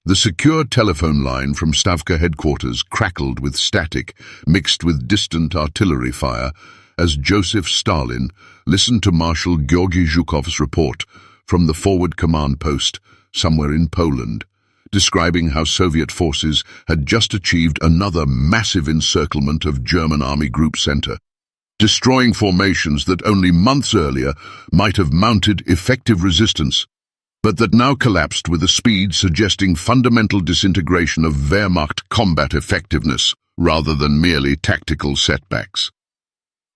The secure telephone line from Stavka headquarters crackled with static, mixed with distant artillery fire, as Joseph Stalin listened to Marshal Georgy Zhukov's report from the forward command post somewhere in Poland, describing how Soviet forces had just achieved another massive encirclement of German Army Group Center, destroying formations that only months earlier might have mounted effective resistance, but that now collapsed with a speed suggesting fundamental disintegration of Wehrmacht combat effectiveness rather than merely tactical setbacks.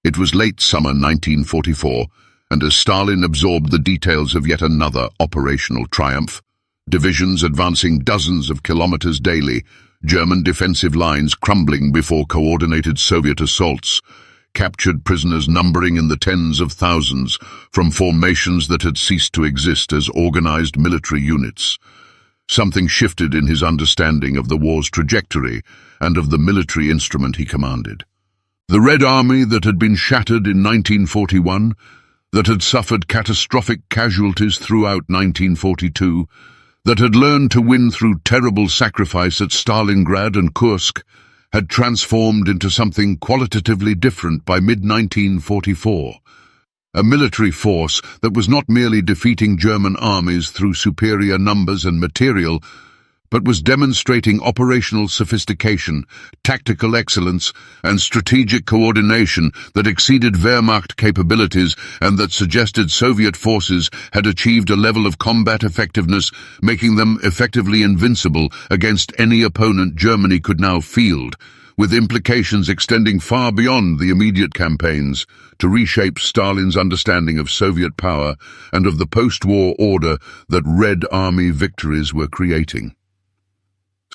It was late summer 1944, and as Stalin absorbed the details of yet another operational triumph, divisions advancing dozens of kilometers daily, German defensive lines crumbling before coordinated Soviet assaults, captured prisoners numbering in the tens of thousands from formations that had ceased to exist as organized military units. Something shifted in his understanding of the war's trajectory and of the military instrument he commanded. The Red Army that had been shattered in 1941, that had suffered catastrophic casualties throughout 1942, that had learned to win through terrible sacrifice at Stalingrad and Kursk, had transformed into something qualitatively different by mid-1944. A military force that was not merely defeating German armies through superior numbers and material, but was demonstrating operational sophistication, tactical excellence, and strategic coordination that exceeded Wehrmacht capabilities and that suggested Soviet forces had achieved a level of combat effectiveness, making them effectively invincible against any opponent Germany could now field, with implications extending far beyond the immediate campaigns to reshape Stalin's understanding of Soviet power and of the post-war order that Red Army victories were creating.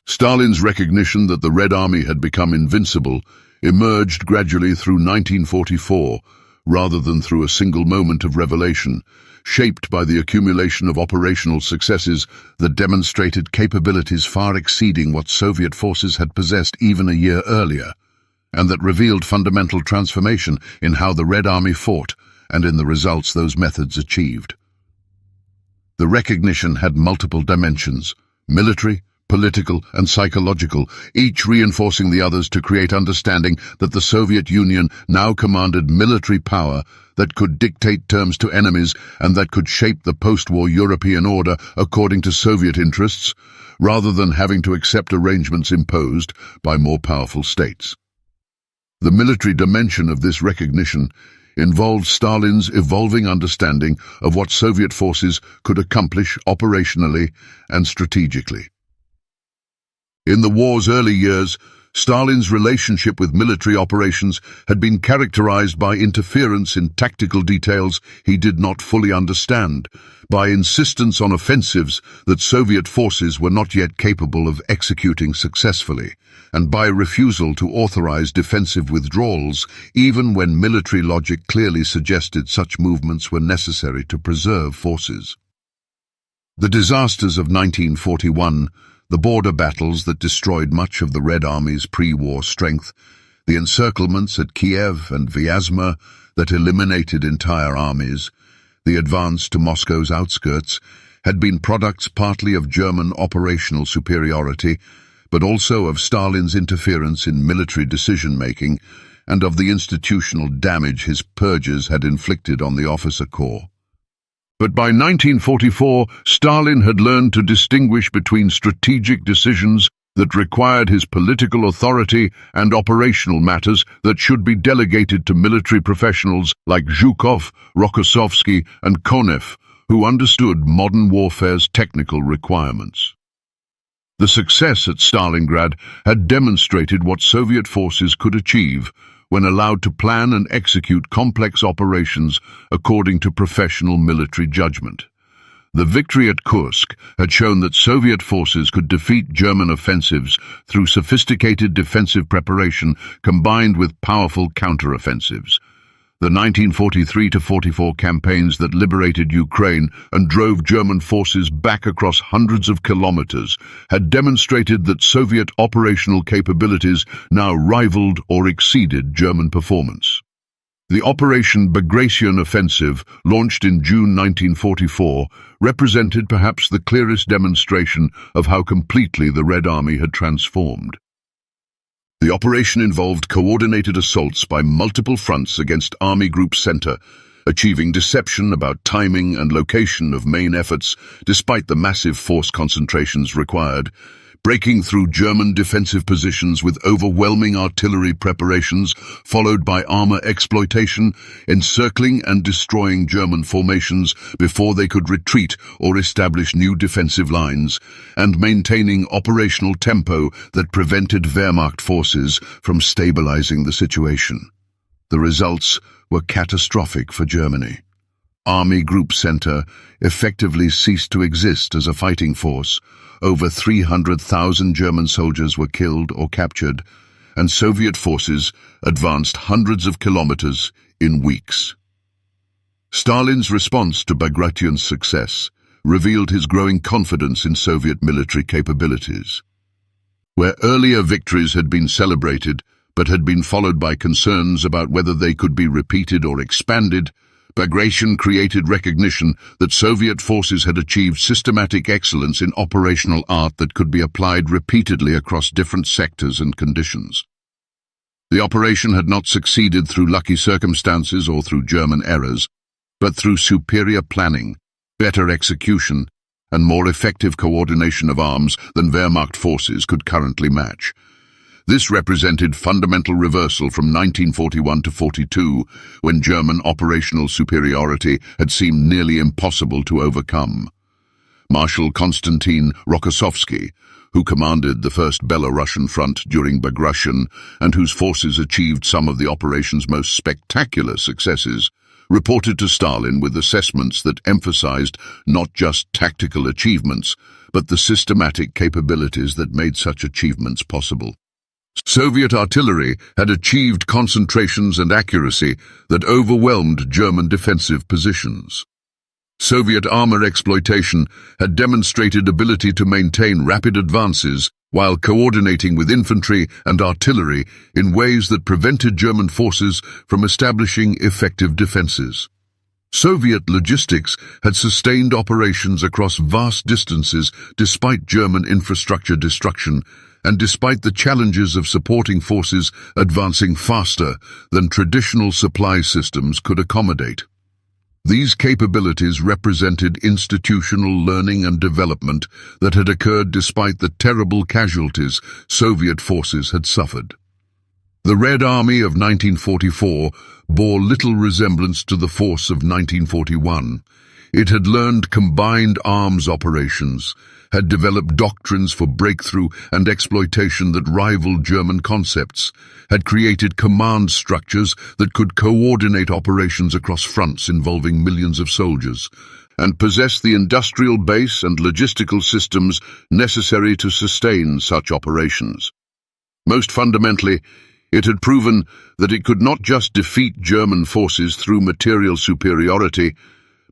Stalin's recognition that the Red Army had become invincible emerged gradually through 1944, rather than through a single moment of revelation, shaped by the accumulation of operational successes that demonstrated capabilities far exceeding what Soviet forces had possessed even a year earlier, and that revealed fundamental transformation in how the Red Army fought and in the results those methods achieved. The recognition had multiple dimensions: military, political, and psychological, each reinforcing the others to create understanding that the Soviet Union now commanded military power that could dictate terms to enemies and that could shape the post-war European order according to Soviet interests, rather than having to accept arrangements imposed by more powerful states. The military dimension of this recognition involved Stalin's evolving understanding of what Soviet forces could accomplish operationally and strategically. In the war's early years, Stalin's relationship with military operations had been characterized by interference in tactical details he did not fully understand, by insistence on offensives that Soviet forces were not yet capable of executing successfully, and by refusal to authorize defensive withdrawals, even when military logic clearly suggested such movements were necessary to preserve forces. The disasters of 1941, the border battles that destroyed much of the Red Army's pre-war strength, the encirclements at Kiev and Vyazma that eliminated entire armies, the advance to Moscow's outskirts, had been products partly of German operational superiority, but also of Stalin's interference in military decision-making and of the institutional damage his purges had inflicted on the officer corps. But by 1944, Stalin had learned to distinguish between strategic decisions that required his political authority and operational matters that should be delegated to military professionals like Zhukov, Rokossovsky, and Konev, who understood modern warfare's technical requirements. The success at Stalingrad had demonstrated what Soviet forces could achieve when allowed to plan and execute complex operations according to professional military judgment. The victory at Kursk had shown that Soviet forces could defeat German offensives through sophisticated defensive preparation combined with powerful counteroffensives. The 1943-44 campaigns that liberated Ukraine and drove German forces back across hundreds of kilometers had demonstrated that Soviet operational capabilities now rivaled or exceeded German performance. The Operation Bagration offensive, launched in June 1944, represented perhaps the clearest demonstration of how completely the Red Army had transformed. The operation involved coordinated assaults by multiple fronts against Army Group Center, achieving deception about timing and location of main efforts despite the massive force concentrations required, breaking through German defensive positions with overwhelming artillery preparations, followed by armor exploitation, encircling and destroying German formations before they could retreat or establish new defensive lines, and maintaining operational tempo that prevented Wehrmacht forces from stabilizing the situation. The results were catastrophic for Germany. Army Group Center effectively ceased to exist as a fighting force. Over 300,000 German soldiers were killed or captured, and Soviet forces advanced hundreds of kilometers in weeks. Stalin's response to Bagration's success revealed his growing confidence in Soviet military capabilities. Where earlier victories had been celebrated but had been followed by concerns about whether they could be repeated or expanded, Bagration created recognition that Soviet forces had achieved systematic excellence in operational art that could be applied repeatedly across different sectors and conditions. The operation had not succeeded through lucky circumstances or through German errors, but through superior planning, better execution, and more effective coordination of arms than Wehrmacht forces could currently match. This represented fundamental reversal from 1941 to 42, when German operational superiority had seemed nearly impossible to overcome. Marshal Konstantin Rokossovsky, who commanded the First Belarusian Front during Bagration and whose forces achieved some of the operation's most spectacular successes, reported to Stalin with assessments that emphasized not just tactical achievements, but the systematic capabilities that made such achievements possible. Soviet artillery had achieved concentrations and accuracy that overwhelmed German defensive positions. Soviet armor exploitation had demonstrated ability to maintain rapid advances while coordinating with infantry and artillery in ways that prevented German forces from establishing effective defenses. Soviet logistics had sustained operations across vast distances despite German infrastructure destruction, and despite the challenges of supporting forces advancing faster than traditional supply systems could accommodate. These capabilities represented institutional learning and development that had occurred despite the terrible casualties Soviet forces had suffered. The Red Army of 1944 bore little resemblance to the force of 1941. It had learned combined arms operations, had developed doctrines for breakthrough and exploitation that rivaled German concepts, had created command structures that could coordinate operations across fronts involving millions of soldiers, and possessed the industrial base and logistical systems necessary to sustain such operations. Most fundamentally, it had proven that it could not just defeat German forces through material superiority,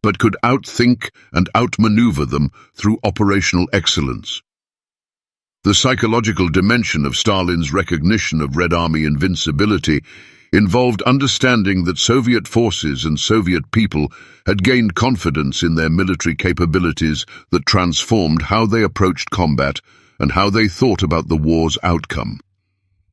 but could outthink and outmaneuver them through operational excellence. The psychological dimension of Stalin's recognition of Red Army invincibility involved understanding that Soviet forces and Soviet people had gained confidence in their military capabilities that transformed how they approached combat and how they thought about the war's outcome.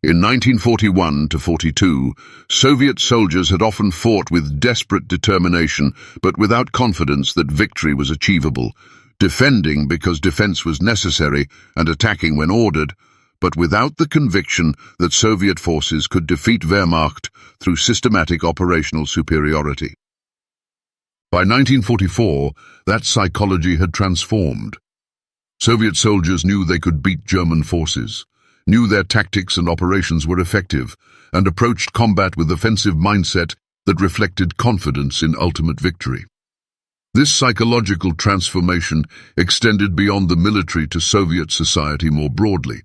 In 1941 to 42, Soviet soldiers had often fought with desperate determination, but without confidence that victory was achievable, defending because defense was necessary and attacking when ordered, but without the conviction that Soviet forces could defeat Wehrmacht through systematic operational superiority. By 1944, that psychology had transformed. Soviet soldiers knew they could beat German forces, knew their tactics and operations were effective, and approached combat with offensive mindset that reflected confidence in ultimate victory. This psychological transformation extended beyond the military to Soviet society more broadly.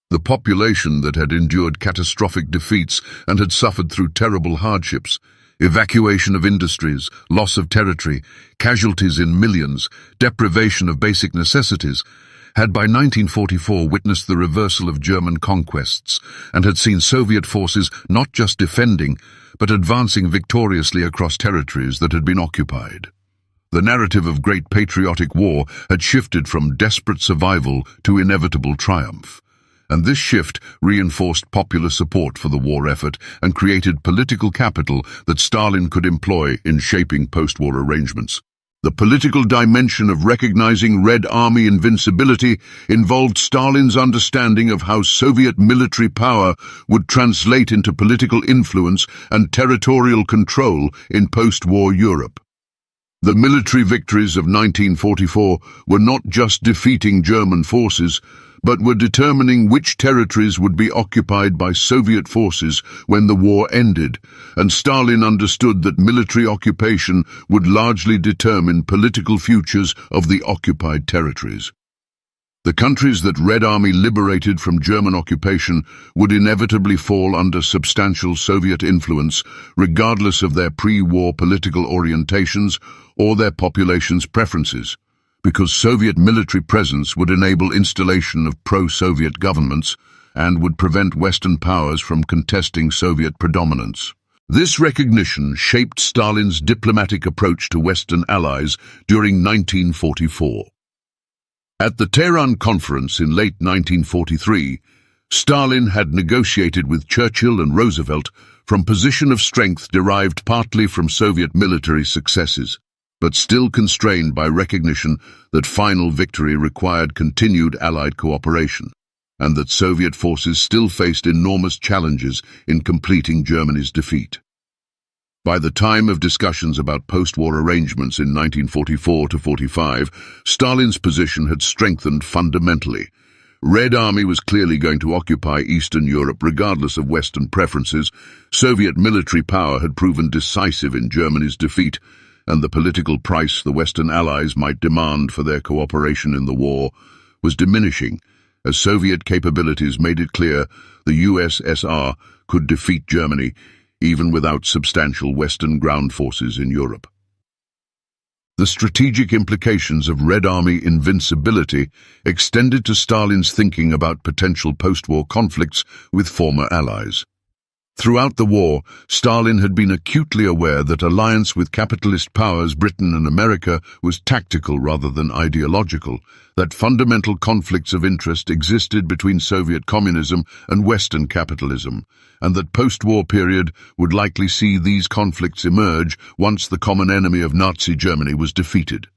The population that had endured catastrophic defeats and had suffered through terrible hardships, evacuation of industries, loss of territory, casualties in millions, deprivation of basic necessities, had by 1944 witnessed the reversal of German conquests and had seen Soviet forces not just defending, but advancing victoriously across territories that had been occupied. The narrative of Great Patriotic War had shifted from desperate survival to inevitable triumph, and this shift reinforced popular support for the war effort and created political capital that Stalin could employ in shaping post-war arrangements. The political dimension of recognizing Red Army invincibility involved Stalin's understanding of how Soviet military power would translate into political influence and territorial control in post-war Europe. The military victories of 1944 were not just defeating German forces, but were determining which territories would be occupied by Soviet forces when the war ended, and Stalin understood that military occupation would largely determine political futures of the occupied territories. The countries that Red Army liberated from German occupation would inevitably fall under substantial Soviet influence, regardless of their pre-war political orientations or their population's preferences, because Soviet military presence would enable installation of pro-Soviet governments and would prevent Western powers from contesting Soviet predominance. This recognition shaped Stalin's diplomatic approach to Western allies during 1944. At the Tehran Conference in late 1943, Stalin had negotiated with Churchill and Roosevelt from a position of strength derived partly from Soviet military successes, but still constrained by recognition that final victory required continued Allied cooperation, and that Soviet forces still faced enormous challenges in completing Germany's defeat. By the time of discussions about post-war arrangements in 1944-45, Stalin's position had strengthened fundamentally. Red Army was clearly going to occupy Eastern Europe regardless of Western preferences. Soviet military power had proven decisive in Germany's defeat, and the political price the Western Allies might demand for their cooperation in the war was diminishing, as Soviet capabilities made it clear the USSR could defeat Germany even without substantial Western ground forces in Europe. The strategic implications of Red Army invincibility extended to Stalin's thinking about potential post-war conflicts with former allies. Throughout the war, Stalin had been acutely aware that alliance with capitalist powers Britain and America was tactical rather than ideological, that fundamental conflicts of interest existed between Soviet communism and Western capitalism, and that post-war period would likely see these conflicts emerge once the common enemy of Nazi Germany was defeated.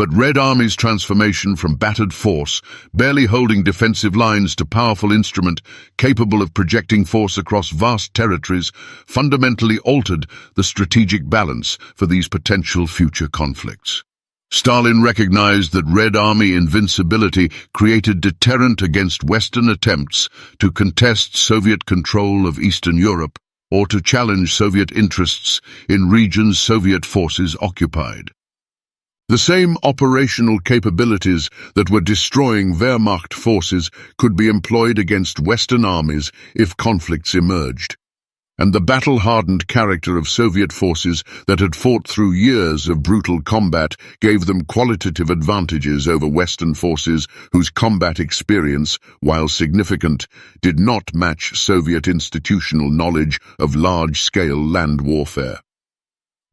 But Red Army's transformation from battered force, barely holding defensive lines, to powerful instrument capable of projecting force across vast territories fundamentally altered the strategic balance for these potential future conflicts. Stalin recognized that Red Army invincibility created deterrent against Western attempts to contest Soviet control of Eastern Europe or to challenge Soviet interests in regions Soviet forces occupied. The same operational capabilities that were destroying Wehrmacht forces could be employed against Western armies if conflicts emerged. And the battle-hardened character of Soviet forces that had fought through years of brutal combat gave them qualitative advantages over Western forces whose combat experience, while significant, did not match Soviet institutional knowledge of large-scale land warfare.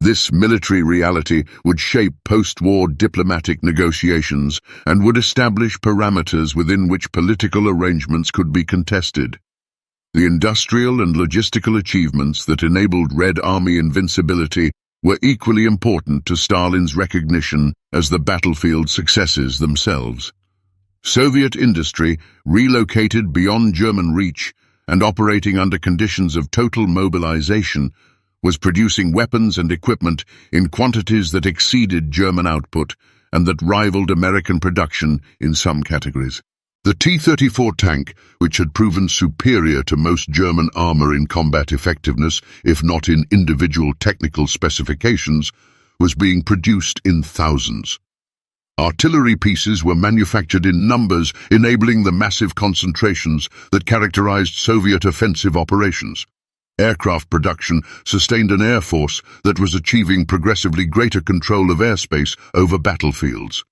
This military reality would shape post-war diplomatic negotiations and would establish parameters within which political arrangements could be contested. The industrial and logistical achievements that enabled Red Army invincibility were equally important to Stalin's recognition as the battlefield successes themselves. Soviet industry, relocated beyond German reach and operating under conditions of total mobilization, was producing weapons and equipment in quantities that exceeded German output and that rivaled American production in some categories. The T-34 tank, which had proven superior to most German armor in combat effectiveness, if not in individual technical specifications, was being produced in thousands. Artillery pieces were manufactured in numbers, enabling the massive concentrations that characterized Soviet offensive operations. Aircraft production sustained an air force that was achieving progressively greater control of airspace over battlefields.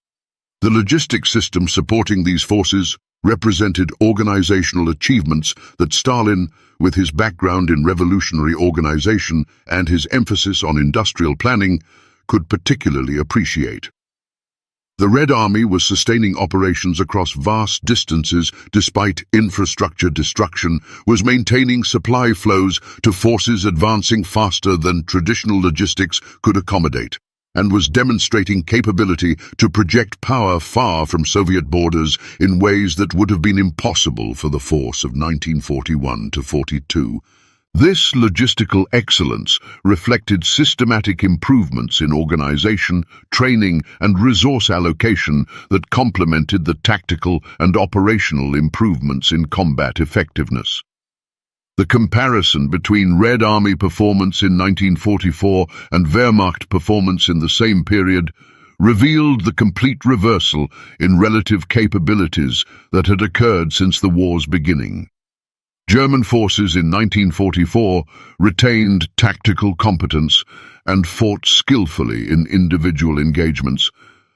The logistic system supporting these forces represented organizational achievements that Stalin, with his background in revolutionary organization and his emphasis on industrial planning, could particularly appreciate. The Red Army was sustaining operations across vast distances despite infrastructure destruction, was maintaining supply flows to forces advancing faster than traditional logistics could accommodate, and was demonstrating capability to project power far from Soviet borders in ways that would have been impossible for the force of 1941 to 42. This logistical excellence reflected systematic improvements in organization, training, and resource allocation that complemented the tactical and operational improvements in combat effectiveness. The comparison between Red Army performance in 1944 and Wehrmacht performance in the same period revealed the complete reversal in relative capabilities that had occurred since the war's beginning. German forces in 1944 retained tactical competence and fought skillfully in individual engagements,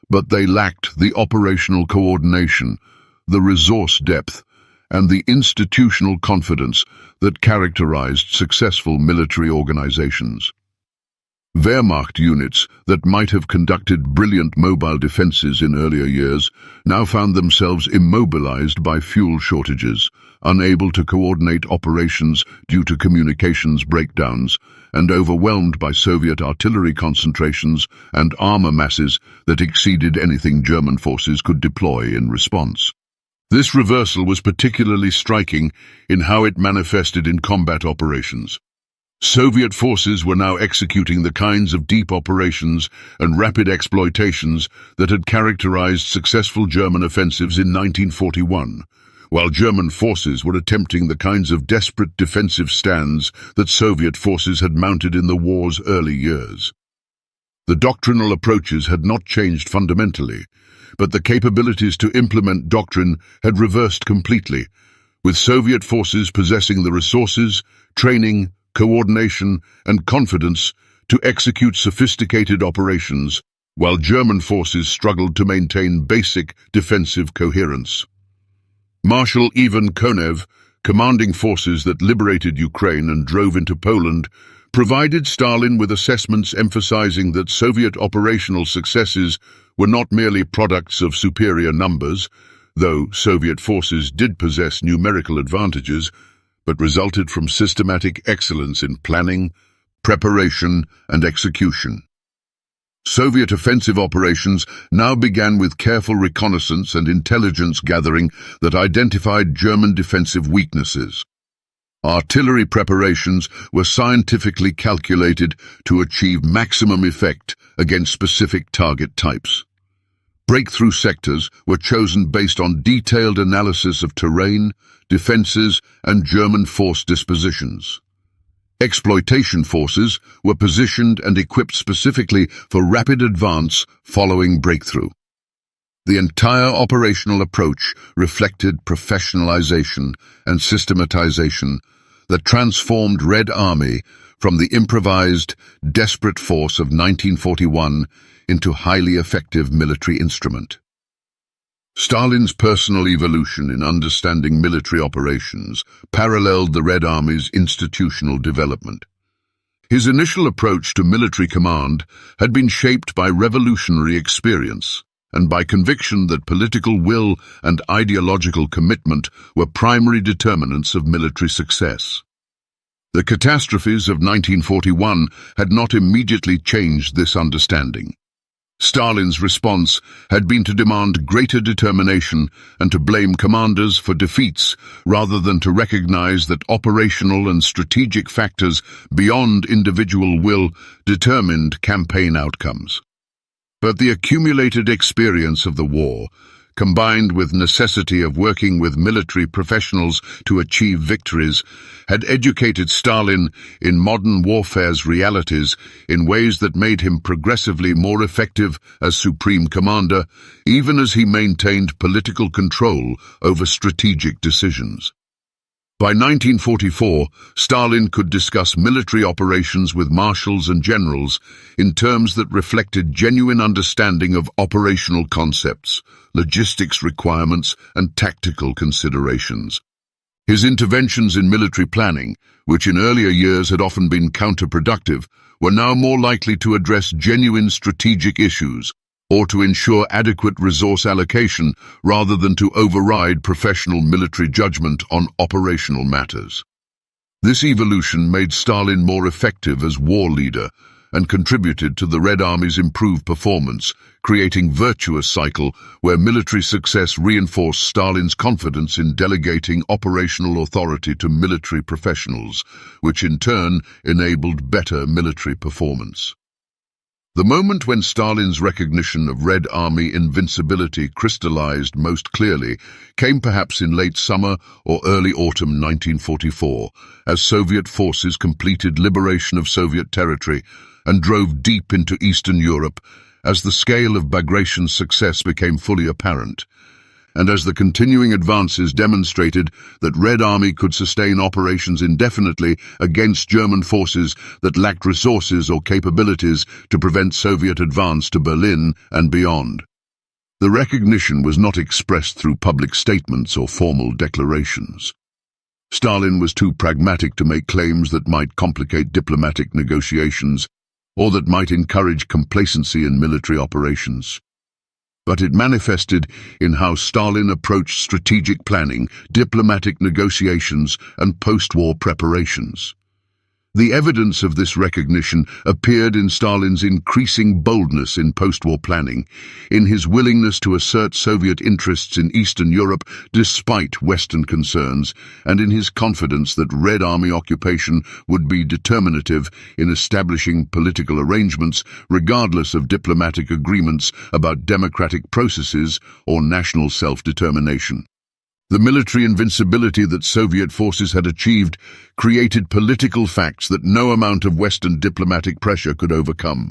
but they lacked the operational coordination, the resource depth, and the institutional confidence that characterized successful military organizations. Wehrmacht units that might have conducted brilliant mobile defenses in earlier years now found themselves immobilized by fuel shortages, unable to coordinate operations due to communications breakdowns, and overwhelmed by Soviet artillery concentrations and armor masses that exceeded anything German forces could deploy in response. This reversal was particularly striking in how it manifested in combat operations. Soviet forces were now executing the kinds of deep operations and rapid exploitations that had characterized successful German offensives in 1941, while German forces were attempting the kinds of desperate defensive stands that Soviet forces had mounted in the war's early years. The doctrinal approaches had not changed fundamentally, but the capabilities to implement doctrine had reversed completely, with Soviet forces possessing the resources, training, coordination, and confidence to execute sophisticated operations, while German forces struggled to maintain basic defensive coherence. Marshal Ivan Konev, commanding forces that liberated Ukraine and drove into Poland, provided Stalin with assessments emphasizing that Soviet operational successes were not merely products of superior numbers, though Soviet forces did possess numerical advantages, but resulted from systematic excellence in planning, preparation, and execution. Soviet offensive operations now began with careful reconnaissance and intelligence gathering that identified German defensive weaknesses. Artillery preparations were scientifically calculated to achieve maximum effect against specific target types. Breakthrough sectors were chosen based on detailed analysis of terrain, defenses, and German force dispositions. Exploitation forces were positioned and equipped specifically for rapid advance following breakthrough. The entire operational approach reflected professionalization and systematization that transformed Red Army from the improvised, desperate force of 1941 into highly effective military instrument. Stalin's personal evolution in understanding military operations paralleled the Red Army's institutional development. His initial approach to military command had been shaped by revolutionary experience and by conviction that political will and ideological commitment were primary determinants of military success. The catastrophes of 1941 had not immediately changed this understanding. Stalin's response had been to demand greater determination and to blame commanders for defeats rather than to recognize that operational and strategic factors beyond individual will determined campaign outcomes. But the accumulated experience of the war, combined with necessity of working with military professionals to achieve victories, had educated Stalin in modern warfare's realities in ways that made him progressively more effective as supreme commander, even as he maintained political control over strategic decisions. By 1944, Stalin could discuss military operations with marshals and generals in terms that reflected genuine understanding of operational concepts, logistics requirements, and tactical considerations. His interventions in military planning, which in earlier years had often been counterproductive, were now more likely to address genuine strategic issues or to ensure adequate resource allocation rather than to override professional military judgment on operational matters. This evolution made Stalin more effective as war leader and contributed to the Red Army's improved performance, creating a virtuous cycle where military success reinforced Stalin's confidence in delegating operational authority to military professionals, which in turn enabled better military performance. The moment when Stalin's recognition of Red Army invincibility crystallized most clearly came perhaps in late summer or early autumn 1944, as Soviet forces completed liberation of Soviet territory and drove deep into Eastern Europe as the scale of Bagration's success became fully apparent, and as the continuing advances demonstrated that Red Army could sustain operations indefinitely against German forces that lacked resources or capabilities to prevent Soviet advance to Berlin and beyond. The recognition was not expressed through public statements or formal declarations. Stalin was too pragmatic to make claims that might complicate diplomatic negotiations or that might encourage complacency in military operations. But it manifested in how Stalin approached strategic planning, diplomatic negotiations, and post-war preparations. The evidence of this recognition appeared in Stalin's increasing boldness in post-war planning, in his willingness to assert Soviet interests in Eastern Europe despite Western concerns, and in his confidence that Red Army occupation would be determinative in establishing political arrangements regardless of diplomatic agreements about democratic processes or national self-determination. The military invincibility that Soviet forces had achieved created political facts that no amount of Western diplomatic pressure could overcome.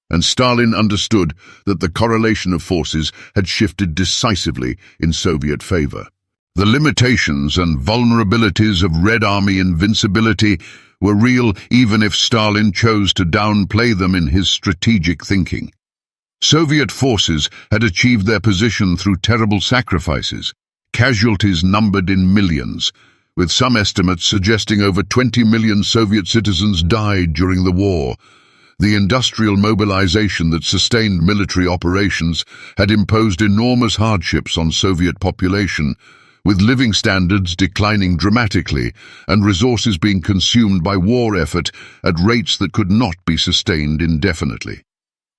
And Stalin understood that the correlation of forces had shifted decisively in Soviet favor. The limitations and vulnerabilities of Red Army invincibility were real even if Stalin chose to downplay them in his strategic thinking. Soviet forces had achieved their position through terrible sacrifices. Casualties numbered in millions, with some estimates suggesting over 20 million Soviet citizens died during the war. The industrial mobilization that sustained military operations had imposed enormous hardships on Soviet population, with living standards declining dramatically and resources being consumed by war effort at rates that could not be sustained indefinitely.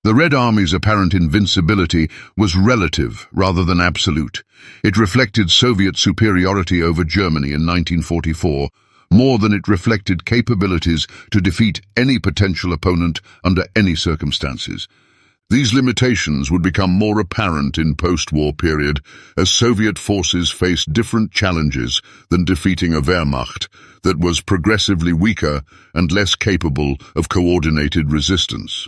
The Red Army's apparent invincibility was relative rather than absolute. It reflected Soviet superiority over Germany in 1944, more than it reflected capabilities to defeat any potential opponent under any circumstances. These limitations would become more apparent in post-war period as Soviet forces faced different challenges than defeating a Wehrmacht that was progressively weaker and less capable of coordinated resistance.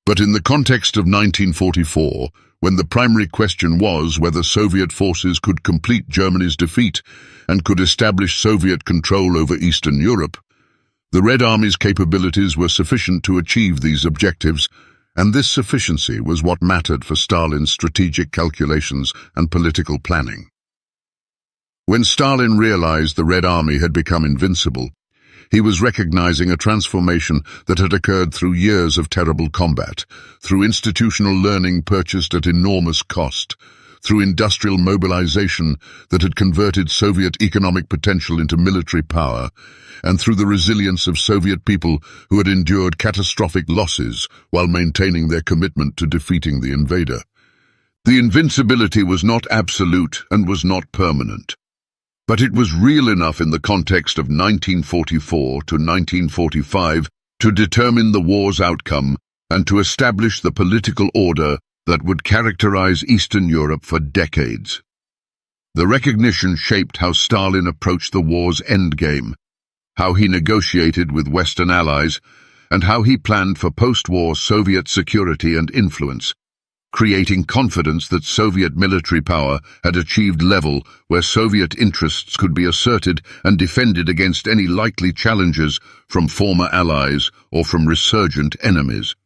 But in the context of 1944, when the primary question was whether Soviet forces could complete Germany's defeat and could establish Soviet control over Eastern Europe, the Red Army's capabilities were sufficient to achieve these objectives, and this sufficiency was what mattered for Stalin's strategic calculations and political planning. When Stalin realized the Red Army had become invincible, he was recognizing a transformation that had occurred through years of terrible combat, through institutional learning purchased at enormous cost, through industrial mobilization that had converted Soviet economic potential into military power, and through the resilience of Soviet people who had endured catastrophic losses while maintaining their commitment to defeating the invader. The invincibility was not absolute and was not permanent. But it was real enough in the context of 1944 to 1945 to determine the war's outcome and to establish the political order that would characterize Eastern Europe for decades. The recognition shaped how Stalin approached the war's endgame, how he negotiated with Western allies, and how he planned for post-war Soviet security and influence, creating confidence that Soviet military power had achieved level where Soviet interests could be asserted and defended against any likely challenges from former allies or from resurgent enemies.